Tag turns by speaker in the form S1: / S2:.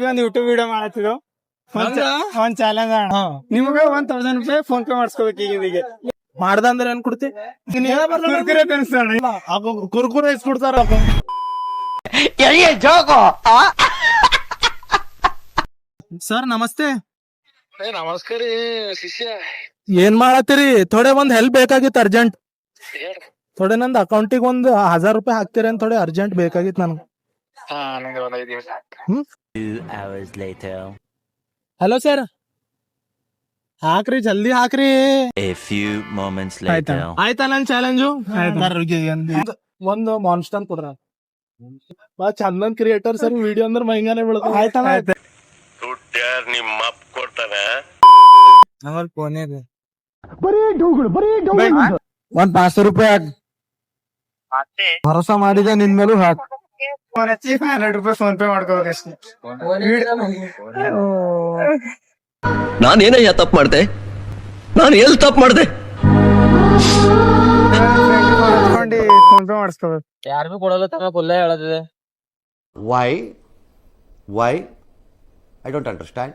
S1: ಒಂದ್ YouTube video ಮಾಡತ್ತಿದ್ರು ಒಂದ್ ಚಾಲೆಂಜ್ ನಿಮ್ಗೆ 1000 ರೂಪಾಯಿ ಫೋನ್ ಪೇ ಮಾಡಿಸ್ಕೋಬೇಕು ಈಗ
S2: ಮಾಡ್ದಂದ್ರೆ ಏನ್ ಕೊಡ್ತಿ?
S1: ಕುರ್ಕುರೆ ತಿನ್ಸೋಣ
S2: ಕುರ್ಕುರೆ ಇಸ್ಕೊಡ್ತಾರ. ಸರ್ ನಮಸ್ತೆ.
S3: ನಮಸ್ಕಾರ ಶಿಷ್ಯ.
S2: ಏನ್ ಮಾಡತ್ತೀರಿ? ಥೋಡೆ ಒಂದ್ ಹೆಲ್ಪ್ ಬೇಕಾಗಿತ್ತು ಅರ್ಜೆಂಟ್. ಥೋಡೆ ನಂದ್ ಅಕೌಂಟಿಗೆ ಒಂದ್ 1000 ರೂಪಾಯಿ ಹಾಕ್ತೀರಿ ಅಂತ ಥೋಡೆ ಅರ್ಜೆಂಟ್ ಬೇಕಾಗಿತ್ತು ನನ್ಗೆ.
S3: ನಂಗೆ ಒಂದ್ 5 ನಿಮಿಷ.
S2: ಹಲೋ ಸರ್, ಹಾಕ್ರಿ ಜಲ್ದಿ ಹಾಕ್ರಿ. ಆಯ್ತಾ ನನ್ ಚಾಲೆಂಜು? ಒಂದು ಮಾನ್ಸ್ಟರ್ ಕೊಡ್ರ. ಬಾ ಚಂದನ್ ಕ್ರಿಯೇಟರ್ ಸರ್ ವಿಡಿಯೋ ಅಂದ್ರೆ ಮೈಂಗಾನೆ ಬೀಳ್ತಾವ.
S1: ಆಯ್ತಲ್ಲ
S3: ನಿಮ್ಮ ಅಪ್ಪ ಕೊಡ್ತಾನೆ.
S1: ನಮ್ಮಲ್ಲಿ ಫೋನೇ ಇದೆ.
S2: ಒಂದ್ 500 ರೂಪಾಯಿ ಹಾಕ್. ಭರೋಸಾ ಮಾಡಿದೆ ನಿನ್ ಮೇಲೂ ಹಾಕ್.
S1: ಫೋನ್ ಹಚ್ಚಿ 500 ರೂಪಾಯಿ ಫೋನ್ ಪೇ ಮಾಡ್ಕೋಬೇಕು ಅಷ್ಟೇ.
S4: ನಾನೇನಯ್ಯ ತಪ್ಪು ಮಾಡ್ದೆ? ನಾನು ಎಲ್ಲಿ ತಪ್ಪು ಮಾಡ್ದೆ?
S1: ಫೋನ್ ಪೇ ಮಾಡಿಸ್ಕೋಬೇಕು.
S5: ಯಾರು ಕೊಡಲ್ಲ ತಮ್ಮ ಪುಲ್ಲ ಹೇಳದಿದೆ.
S4: Why? I don't understand.